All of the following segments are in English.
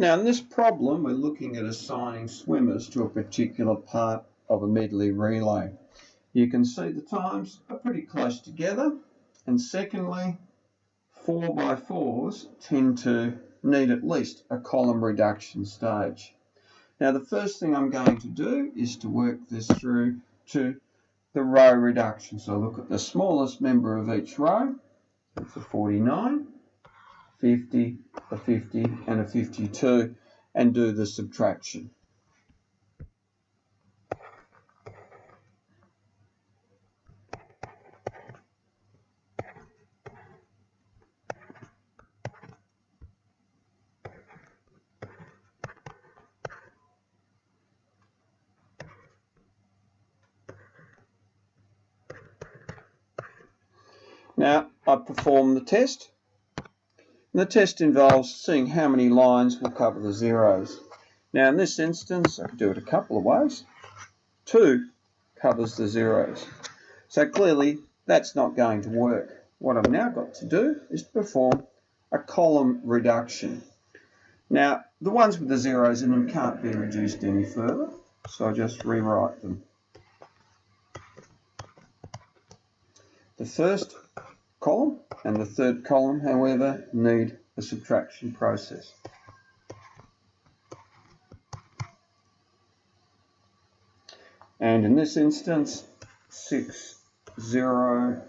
Now in this problem we're looking at assigning swimmers to a particular part of a medley relay. You can see the times are pretty close together, and secondly 4x4s tend to need at least a column reduction stage. Now the first thing I'm going to do is to work this through to the row reduction. So look at the smallest member of each row. It's a 49, 50, a 50 and a 52, and do the subtraction. Now I've performed the test. And the test involves seeing how many lines will cover the zeros. Now in this instance I can do it a couple of ways. 2 covers the zeros. So clearly that's not going to work. What I've now got to do is to perform a column reduction. Now the ones with the zeros in them can't be reduced any further, so I just rewrite them. The first column and the third column, however, need a subtraction process. And in this instance, 6, 0,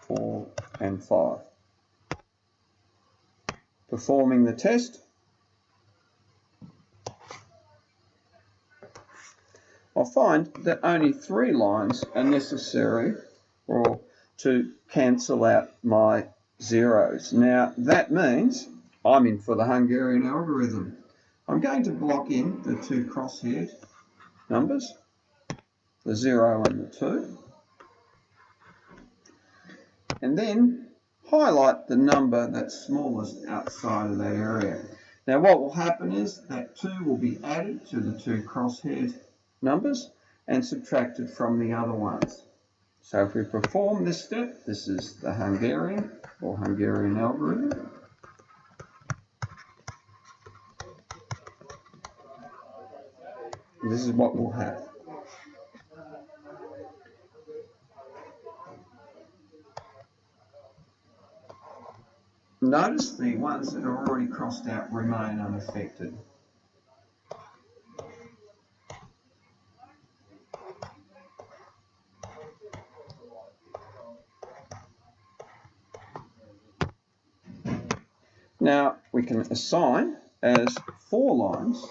4 and 5. Performing the test, I'll find that only 3 lines are necessary to cancel out my zeros. Now that means I'm in for the Hungarian algorithm. I'm going to block in the 2 crosshaired numbers, the 0 and the 2, and then highlight the number that's smallest outside of that area. Now what will happen is that 2 will be added to the 2 crosshaired numbers and subtracted from the other ones. So if we perform this step, this is the Hungarian or Hungarian algorithm. This is what we'll have. Notice the ones that are already crossed out remain unaffected. Now we can assign as 4 lines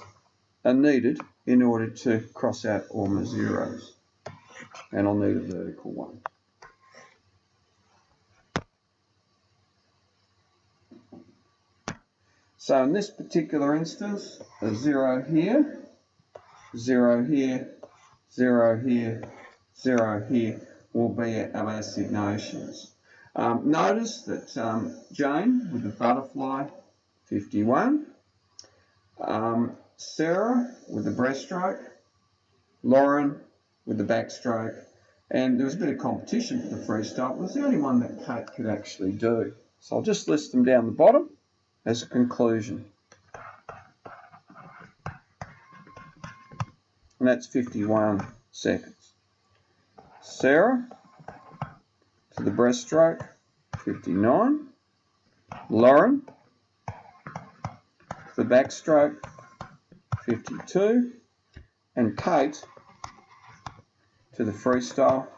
are needed in order to cross out all my zeros, and I'll need a vertical one. So in this particular instance, a 0 here, 0 here, 0 here, 0 here will be our assignations. Notice that Jane with the butterfly, 51, Sarah with the breaststroke, Lauren with the backstroke, and there was a bit of competition for the freestyle. It was the only one that Kate could actually do. So I'll just list them down the bottom as a conclusion. And that's 51 seconds. Sarah to the breaststroke, 59. Lauren to the backstroke, 52. And Kate to the freestyle,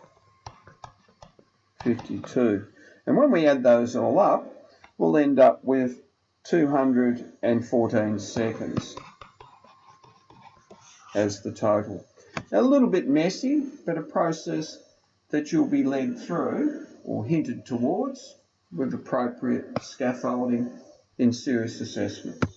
52. And when we add those all up, we'll end up with 214 seconds as the total. Now, a little bit messy, but a process that you'll be led through or hinted towards with appropriate scaffolding in serious assessments.